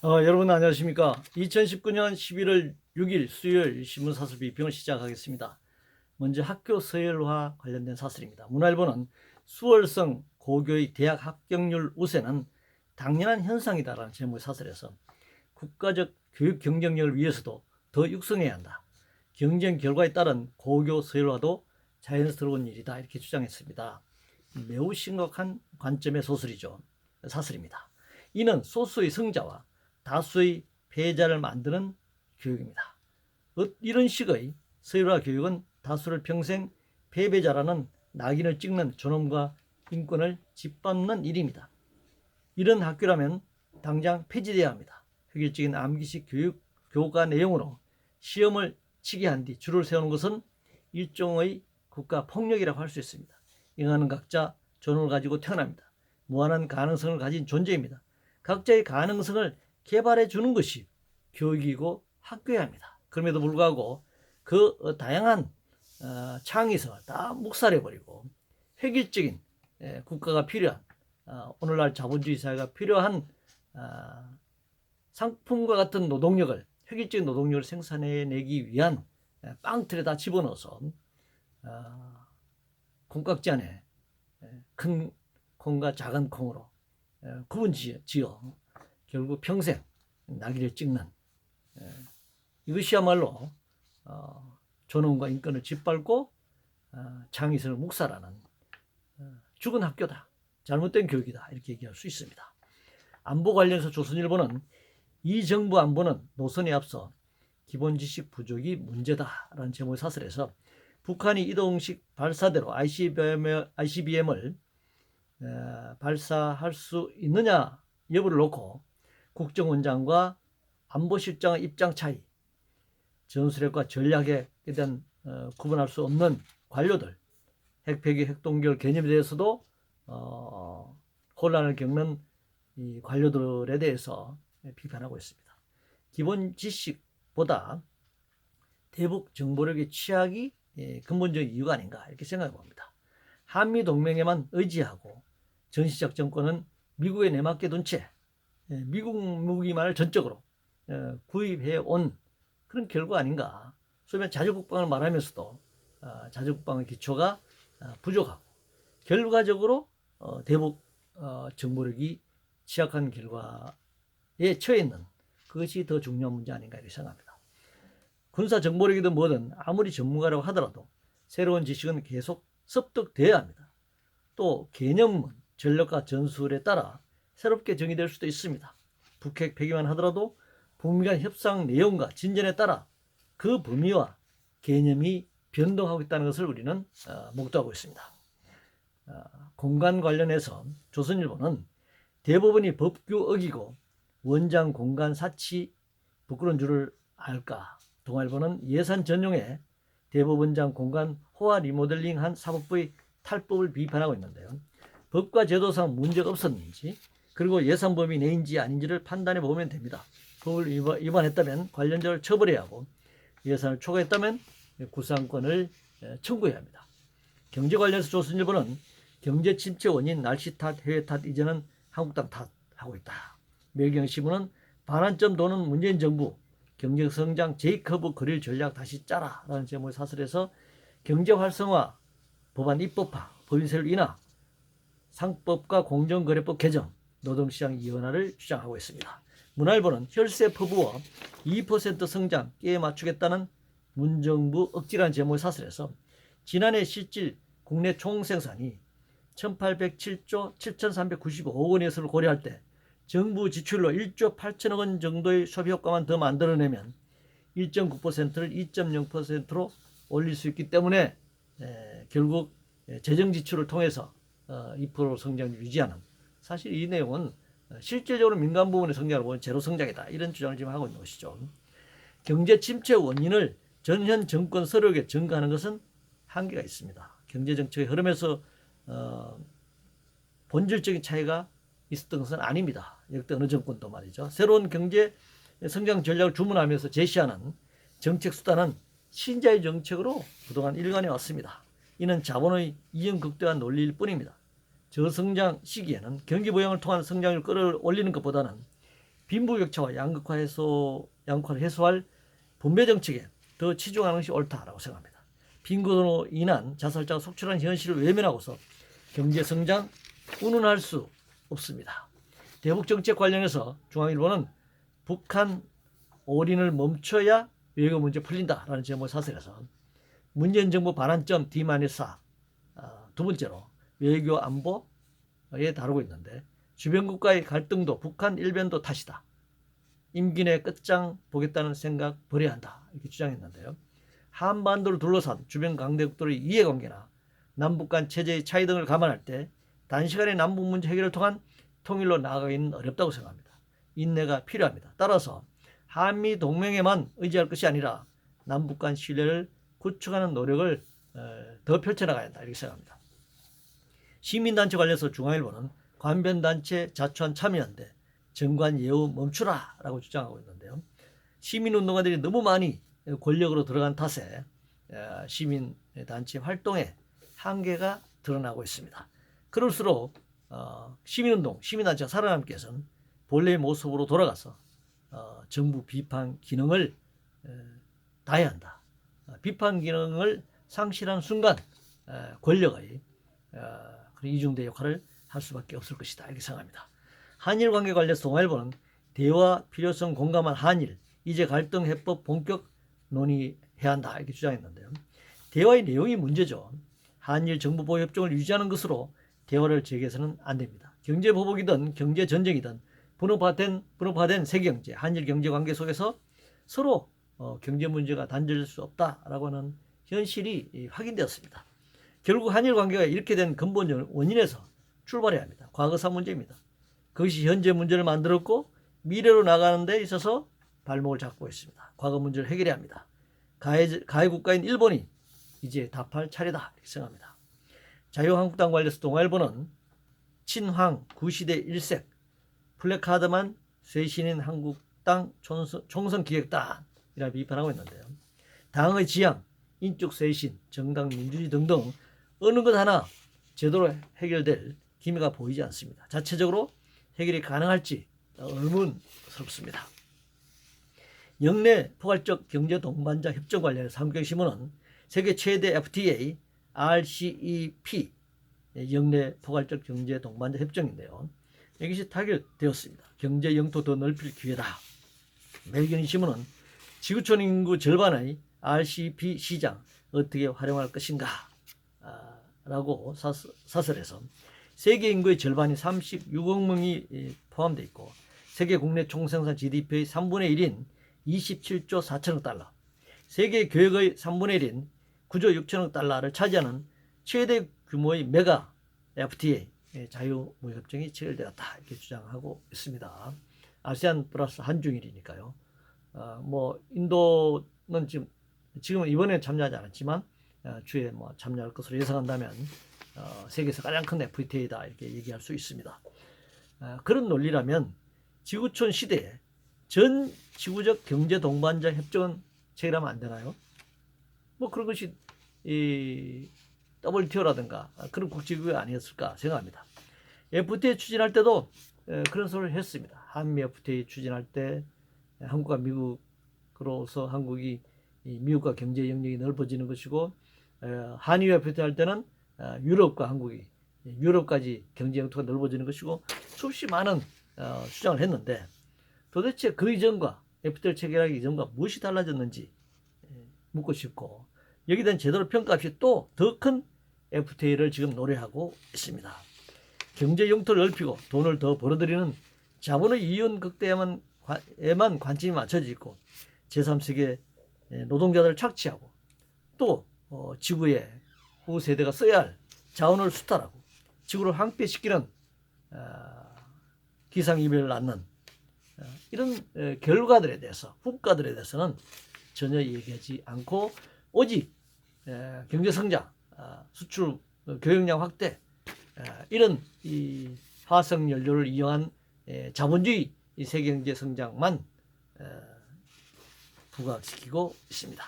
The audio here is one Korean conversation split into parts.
여러분 안녕하십니까? 2019년 11월 6일 수요일 신문사설 비평을 시작하겠습니다. 먼저 학교 서열화 관련된 사설입니다. 문화일보는 수월성 고교의 대학 합격률 우세는 당연한 현상이다라는 제목의 사설에서 국가적 교육 경쟁력을 위해서도 더 육성해야 한다. 경쟁 결과에 따른 고교 서열화도 자연스러운 일이다 이렇게 주장했습니다. 매우 심각한 관점의 사설입니다. 이는 소수의 승자와 다수의 패자를 만드는 교육입니다. 이런 식의 서열화 교육은 다수를 평생 패배자라는 낙인을 찍는 존엄과 인권을 짓밟는 일입니다. 이런 학교라면 당장 폐지돼야 합니다. 획일적인 암기식 교과 내용으로 시험을 치게 한 뒤 줄을 세우는 것은 일종의 국가 폭력이라고 할 수 있습니다. 인간은 각자 존엄을 가지고 태어납니다. 무한한 가능성을 가진 존재입니다. 각자의 가능성을 개발해 주는 것이 교육이고 학교여야 합니다. 그럼에도 불구하고 그 다양한 창의성을 다 묵살해버리고 획일적인 국가가 필요한 오늘날 자본주의 사회가 필요한 상품과 같은 노동력을 획일적인 노동력을 생산해내기 위한 빵틀에 다 집어넣어서 콩깍지 안에 큰 콩과 작은 콩으로 구분지어 결국 평생 낙인을 찍는 이것이야말로 존엄과 인권을 짓밟고 창의성을 묵살하는 죽은 학교다. 잘못된 교육이다. 이렇게 얘기할 수 있습니다. 안보 관련해서 조선일보는 이 정부 안보는 노선에 앞서 기본 지식 부족이 문제다라는 제목의 사설에서 북한이 이동식 발사대로 ICBM을 발사할 수 있느냐 여부를 놓고 국정원장과 안보실장의 입장 차이, 전술핵과 전략에 대한 구분할 수 없는 관료들, 핵폐기, 핵동결 개념에 대해서도 혼란을 겪는 이 관료들에 대해서 비판하고 있습니다. 기본 지식보다 대북 정보력의 취약이 근본적인 이유가 아닌가 이렇게 생각해 봅니다. 한미 동맹에만 의지하고 전시작 정권은 미국에 내맡겨 둔 채 미국 무기만을 전적으로 구입해 온 그런 결과 아닌가. 소위 자주국방을 말하면서도 자주국방의 기초가 부족하고 결과적으로 대북 정보력이 취약한 결과에 처해 있는 그것이 더 중요한 문제 아닌가 이렇게 생각합니다. 군사 정보력이든 뭐든 아무리 전문가라고 하더라도 새로운 지식은 계속 습득돼야 합니다. 또 개념은 전력과 전술에 따라 새롭게 정의될 수도 있습니다. 북핵 폐기만 하더라도 북미 간 협상 내용과 진전에 따라 그 범위와 개념이 변동하고 있다는 것을 우리는 목도하고 있습니다. 공간 관련해서 조선일보는 대법원이 법규 어기고 원장 공간 사치 부끄러운 줄을 알까. 동아일보는 예산 전용에 대법원장 공간 호화 리모델링한 사법부의 탈법을 비판하고 있는데요. 법과 제도상 문제가 없었는지 그리고 예산 범위 내인지 아닌지를 판단해 보면 됩니다. 법을 위반했다면 관련자를 처벌해야 하고 예산을 초과했다면 구상권을 청구해야 합니다. 경제 관련해서 조선일보는 경제 침체 원인 날씨 탓, 해외 탓, 이제는 한국 땅 탓하고 있다. 매일경신문은 반환점 도는 문재인 정부 경제성장 제이커브 그릴 전략 다시 짜라라는 제목의 사설에서 경제 활성화, 법안 입법화, 법인세율 인하, 상법과 공정거래법 개정, 노동시장 이원화를 주장하고 있습니다. 문화일보는 혈세 퍼부어 2% 성장 깨에 맞추겠다는 문정부 억지라는 제목의 사설에서 지난해 실질 국내 총생산이 1807조 7395억 원에서를 고려할 때 정부 지출로 1조 8천억 원 정도의 소비 효과만 더 만들어내면 1.9%를 2.0%로 올릴 수 있기 때문에 결국 재정 지출을 통해서 2% 성장을 유지하는, 사실 이 내용은 실질적으로 민간 부분의 성장을 보면 제로 성장이다 이런 주장을 지금 하고 있는 것이죠. 경제 침체 원인을 전현 정권 서력에 전가하는 것은 한계가 있습니다. 경제 정책의 흐름에서 본질적인 차이가 있었던 것은 아닙니다. 역대 어느 정권도 말이죠. 새로운 경제 성장 전략을 주문하면서 제시하는 정책 수단은 신자의 정책으로 그동안 일관해 왔습니다. 이는 자본의 이형 극대화한 논리일 뿐입니다. 저성장 시기에는 경기 부양을 통한 성장을 끌어올리는 것보다는 빈부격차와 양극화를 해소할 분배 정책에 더 치중하는 것이 옳다라고 생각합니다. 빈곤으로 인한 자살자가 속출하는 현실을 외면하고서 경제 성장 운운할 수 없습니다. 대북 정책 관련해서 중앙일보는 북한 올인을 멈춰야 외교 문제 풀린다라는 제목을 사설해서 문재인 정부 반환점 D-4 두 번째로 외교 안보에 다루고 있는데 주변국과의 갈등도 북한 일변도 탓이다. 임기 내 끝장 보겠다는 생각 버려야 한다. 이렇게 주장했는데요. 한반도를 둘러싼 주변 강대국들의 이해관계나 남북 간 체제의 차이 등을 감안할 때 단시간에 남북 문제 해결을 통한 통일로 나아가기는 어렵다고 생각합니다. 인내가 필요합니다. 따라서 한미 동맹에만 의지할 것이 아니라 남북 간 신뢰를 구축하는 노력을 더 펼쳐나가야 한다. 이렇게 생각합니다. 시민단체 관련해서 중앙일보는 관변단체 자초한 참여연대 정관 예우 멈추라 라고 주장하고 있는데요. 시민운동가들이 너무 많이 권력으로 들어간 탓에 시민단체 활동에 한계가 드러나고 있습니다. 그럴수록 시민운동, 시민단체가 살아남기 위해서는 본래의 모습으로 돌아가서 정부 비판 기능을 다해야 한다. 비판 기능을 상실한 순간 권력의 그런 이중대 역할을 할 수밖에 없을 것이다. 이렇게 생각합니다. 한일 관계 관련해서 동아일보는 대화 필요성 공감한 한일, 이제 갈등 해법 본격 논의해야 한다. 이렇게 주장했는데요. 대화의 내용이 문제죠. 한일 정부 보호 협정을 유지하는 것으로 대화를 재개해서는 안 됩니다. 경제 보복이든 경제 전쟁이든 분업화된 세계경제, 한일 경제 관계 속에서 서로 경제 문제가 단절될 수 없다라고 하는 현실이 확인되었습니다. 결국 한일 관계가 이렇게 된 근본 원인에서 출발해야 합니다. 과거사 문제입니다. 그것이 현재 문제를 만들었고 미래로 나가는 데 있어서 발목을 잡고 있습니다. 과거 문제를 해결해야 합니다. 가해 국가인 일본이 이제 답할 차례다 이렇게 생각합니다. 자유한국당 관련해서 동아일보는 친황 구시대 일색 플래카드만 쇄신인 한국당 총선기획단이라고 비판하고 있는데요. 당의 지향, 인적 쇄신, 정당 민주주의 등등 어느 것 하나 제대로 해결될 기미가 보이지 않습니다. 자체적으로 해결이 가능할지 의문스럽습니다. 영내 포괄적 경제 동반자 협정 관련해서 한국경제신문은 세계 최대 FTA, RCEP 영내 포괄적 경제 동반자 협정인데요. 이것이 타결되었습니다. 경제 영토 더 넓힐 기회다. 매일경제신문은 지구촌 인구 절반의 RCEP 시장 어떻게 활용할 것인가 라고 사설해서 세계 인구의 절반이 36억 명이 포함되어 있고 세계 국내 총생산 GDP의 3분의 1인 27조 4천억 달러, 세계 교역의 3분의 1인 9조 6천억 달러를 차지하는 최대 규모의 메가 FTA 자유무역협정이 체결되었다 이렇게 주장하고 있습니다. 아세안 플러스 한중일이니까요. 인도는 지금은 이번에 참여하지 않았지만 주에 참여할 것으로 예상한다면 세계에서 가장 큰 FTA다 이렇게 얘기할 수 있습니다. 그런 논리라면 지구촌 시대에 전 지구적 경제 동반자 협정은 체결하면 안 되나요? 그런 것이 WTO라든가 그런 국제기구가 아니었을까 생각합니다. FTA 추진할 때도 그런 소리를 했습니다. 한미 FTA 추진할 때 한국과 미국으로서 한국이 미국과 경제 영역이 넓어지는 것이고 한일 FTA 할 때는 유럽과 한국이 유럽까지 경제 영토가 넓어지는 것이고 수없이 많은 주장을 했는데 도대체 그 이전과 FTA 체결하기 이전과 무엇이 달라졌는지 묻고 싶고 여기에 대한 제대로 평가 없이 또 더 큰 FTA를 지금 노래하고 있습니다. 경제 영토를 넓히고 돈을 더 벌어들이는 자본의 이윤 극대에만 관심이 맞춰져 있고 제3세계 노동자들을 착취하고 또 지구의 후세대가 써야 할 자원을 수탈하고 지구를 황폐시키는 기상이변을 낳는 이런 결과들에 대해서 후과들에 대해서는 전혀 얘기하지 않고 오직 경제성장, 수출 교역량 확대 이런 이 화석연료를 이용한 자본주의 세계경제 성장만 부각시키고 있습니다.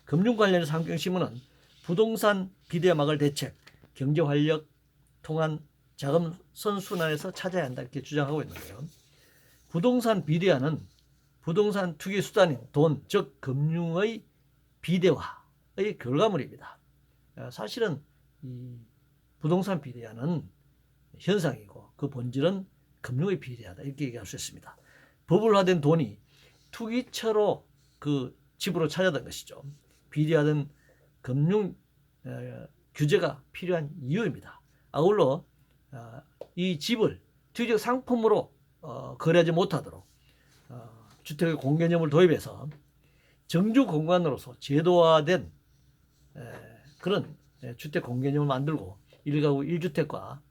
금융 관련해서 한국경제신문은 부동산 비대막을 대책, 경제활력 통한 자금 선순환에서 찾아야 한다 이렇게 주장하고 있는데요. 부동산 비대화는 부동산 투기 수단인 돈, 즉 금융의 비대화의 결과물입니다. 사실은 이 부동산 비대화는 현상이고 그 본질은 금융의 비대화다 이렇게 얘기할 수 있습니다. 버블화된 돈이 투기처로 그 집으로 찾아든 것이죠. 비대화된 금융 규제가 필요한 이유입니다. 아울러 이 집을 투기적 상품으로 거래하지 못하도록 주택의 공개념을 도입해서 정주 공간으로서 제도화된 그런 주택 공개념을 만들고 1가구 1주택과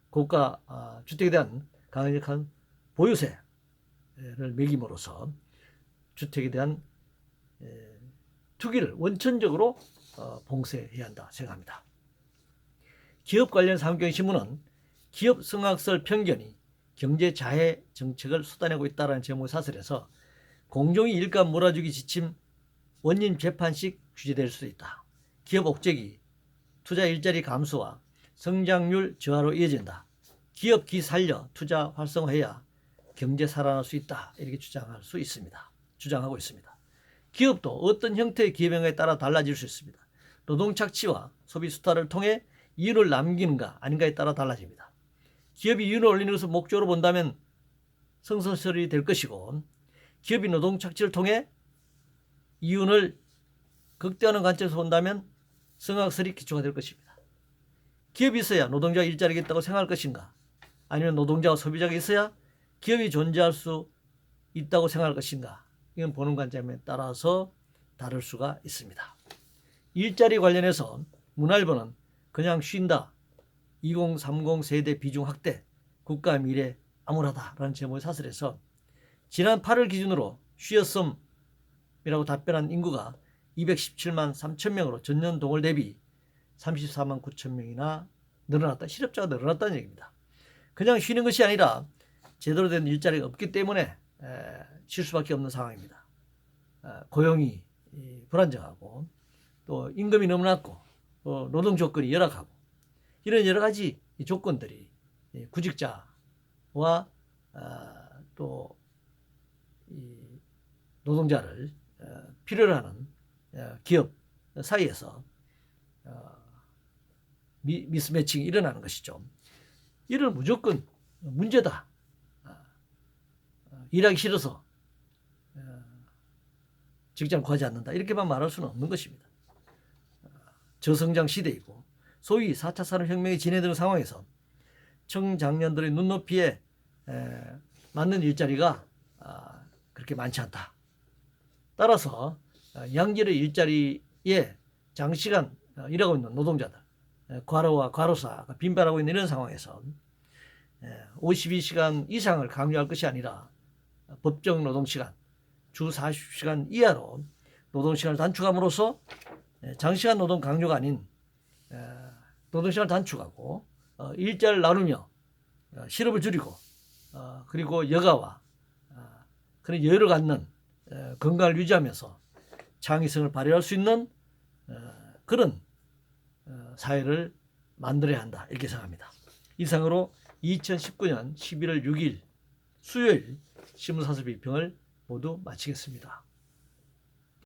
고가 주택에 대한 강력한 보유세를 매김으로써 주택에 대한 투기를 원천적으로 봉쇄해야 한다 생각합니다. 기업 관련 산경신문은 기업 성악설 편견이 경제 자해 정책을 쏟아내고 있다는 제목의 사설에서 공정위 일감 몰아주기 지침 원님 재판식 규제될 수 있다. 기업 억제기, 투자 일자리 감소와 성장률 저하로 이어진다. 기업 기 살려 투자 활성화해야 경제 살아날 수 있다. 이렇게 주장하고 있습니다. 기업도 어떤 형태의 기업행위에 따라 달라질 수 있습니다. 노동 착취와 소비 수탈을 통해 이윤을 남기는가 아닌가에 따라 달라집니다. 기업이 이윤을 올리는 것을 목적으로 본다면 성선설이 될 것이고 기업이 노동 착취를 통해 이윤을 극대화하는 관점에서 본다면 성악설이 기초가 될 것입니다. 기업이 있어야 노동자가 일자리가 있다고 생각할 것인가 아니면 노동자와 소비자가 있어야 기업이 존재할 수 있다고 생각할 것인가 이건 보는 관점에 따라서 다를 수가 있습니다. 일자리 관련해서 문화일보는 그냥 쉰다 2030 세대 비중 확대 국가 미래 암울하다라는 제목의 사설에서 지난 8월 기준으로 쉬었음이라고 답변한 인구가 217만 3천 명으로 전년 동월 대비 34만 9천 명이나 늘어났다. 실업자가 늘어났다는 얘기입니다. 그냥 쉬는 것이 아니라 제대로 된 일자리가 없기 때문에 쉴 수밖에 없는 상황입니다. 고용이 불안정하고 또 임금이 너무 낮고 노동 조건이 열악하고 이런 여러 가지 조건들이 구직자와 또 노동자를 필요로 하는 기업 사이에서 미스매칭이 일어나는 것이죠. 이는 무조건 문제다. 일하기 싫어서 직장 구하지 않는다. 이렇게만 말할 수는 없는 것입니다. 저성장 시대이고 소위 4차 산업혁명이 진행되는 상황에서 청장년들의 눈높이에 맞는 일자리가 그렇게 많지 않다. 따라서 양질의 일자리에 장시간 일하고 있는 노동자들, 과로와 과로사가 빈발하고 있는 이런 상황에서 52시간 이상을 강요할 것이 아니라 법정 노동시간, 주 40시간 이하로 노동시간을 단축함으로써 장시간 노동 강요가 아닌 노동시간을 단축하고 일자를 나누며 실업을 줄이고 그리고 여가와 그런 여유를 갖는 건강을 유지하면서 창의성을 발휘할 수 있는 그런 사회를 만들어야 한다 이렇게 생각합니다. 이상으로 2019년 11월 6일 수요일 신문사설 비평을 모두 마치겠습니다.